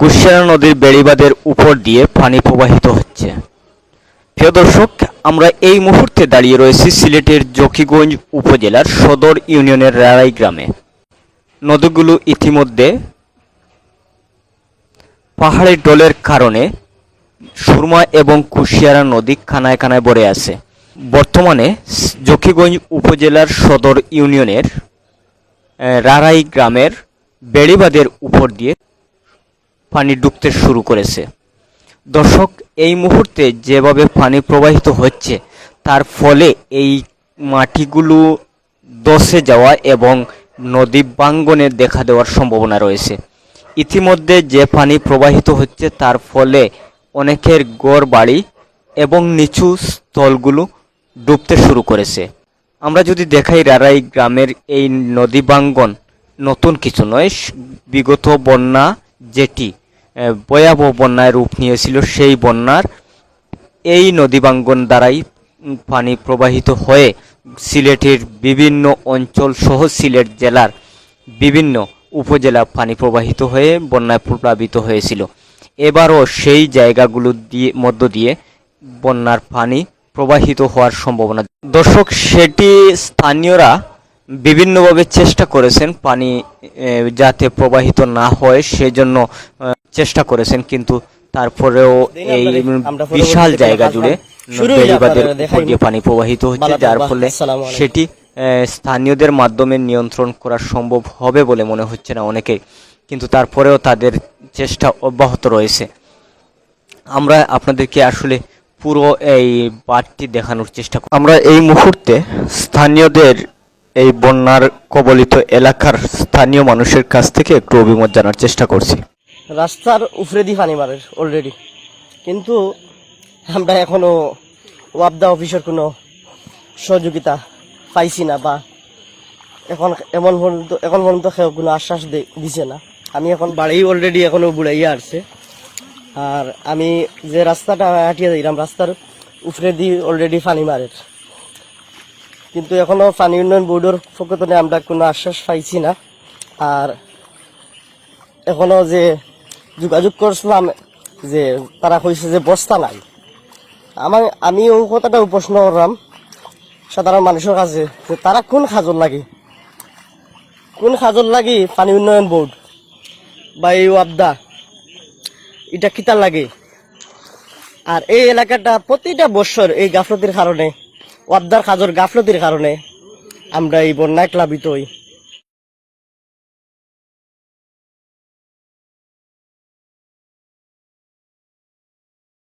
কুশিয়ারা নদীর বেড়িবাঁধের উপর দিয়ে পানি প্রবাহিত হচ্ছে। প্রিয় দর্শক, আমরা এই মুহূর্তে দাঁড়িয়ে রয়েছি সিলেটের জকিগঞ্জ উপজেলার সদর ইউনিয়নের রাড়াই গ্রামে। নদীগুলো ইতিমধ্যে পাহাড়ের ঢলের কারণে সুরমা এবং কুশিয়ারা নদী কানায় কানায় ভরে আছে। বর্তমানে জকিগঞ্জ উপজেলার সদর ইউনিয়নের রাড়াই গ্রামের বেড়িবাঁধের উপর দিয়ে পানি ঢুকতে শুরু করেছে। দর্শক, এই মুহূর্তে যেভাবে পানি প্রবাহিত হচ্ছে তার ফলে এই মাটিগুলো ধসে যাওয়া এবং নদী ভাঙ্গনে দেখা দেওয়ার সম্ভাবনা রয়েছে। ইতিমধ্যে যে পানি প্রবাহিত হচ্ছে তার ফলে অনেকের ঘর বাড়ি এবং নিচু স্থলগুলো ডুবতে শুরু করেছে। আমরা যদি দেখাই, রাড়াই গ্রামের এই নদী ভাঙ্গন নতুন কিছু নয়। বিগত বন্যা যেটি ভয়াবহ বন্যায় রূপ নিয়েছিল, সেই বন্যার এই নদী ভাঙ্গন দ্বারাই পানি প্রবাহিত হয়ে সিলেটের বিভিন্ন অঞ্চল সহ সিলেট জেলার বিভিন্ন উপজেলা পানি প্রবাহিত হয়ে বন্যায় প্লাবিত হয়েছিল। এবারও সেই জায়গাগুলো মধ্য দিয়ে বন্যার পানি প্রবাহিত হওয়ার সম্ভাবনা। দর্শক, সেটি স্থানীয়রা বিভিন্নভাবে চেষ্টা করেছেন পানি যাতে প্রবাহিত না হয় সেজন্য চেষ্টা করেছেন, কিন্তু তারপরেও এই বিশাল জায়গা জুড়ে বেড়িবাঁধের উপর দিয়ে পানি প্রবাহিত হচ্ছে, যার ফলে সেটি স্থানীয়দের মাধ্যমে নিয়ন্ত্রণ করা সম্ভব হবে বলে মনে হচ্ছে না অনেকেই, কিন্তু তারপরেও তাদের চেষ্টা অব্যাহত রয়েছে। আমরা আপনাদেরকে আসলে পুরো এই বাঁধটি দেখানোর চেষ্টা করি। আমরা এই মুহূর্তে স্থানীয়দের এই বন্যার কবলিত এলাকার স্থানীয় মানুষের কাছ থেকে একটু অভিমত জানার চেষ্টা করছি। রাস্তার উপরে দিয়ে পানি মারে অলরেডি, কিন্তু আমরা এখনো ওয়াবদা অফিসের কোনো সহযোগিতা পাইছি না, বা এখন পর্যন্ত কেউ কোনো আশ্বাস দিছে না। আমি এখন বাড়ি অলরেডি এখনো বুড়াইয়া আসছে, আর আমি যে রাস্তাটা হাঁটিয়ে যাইলাম রাস্তার উপরে দিয়ে অলরেডি পানি মারে, কিন্তু এখনো পানি উন্নয়ন বোর্ডের পক্ষ থেকে আমরা কোনো আশ্বাস পাইছি না। আর এখনো যে যোগাযোগ করছিলাম যে তারা কইছে যে বস্তা নাই। আমি ওই কথাটা প্রশ্ন করলাম সাধারণ মানুষের কাছে যে তারা কোন খাজর লাগি পানি উন্নয়ন বোর্ড বা এই ওয়াবদা এটা কিতার লাগে। আর এই এলাকাটা প্রতিটা বছর এই গাফলতির কারণে, ওয়াবদার খাজর গাফলতির কারণে আমরা এই বন্যায় প্লাবিত হই।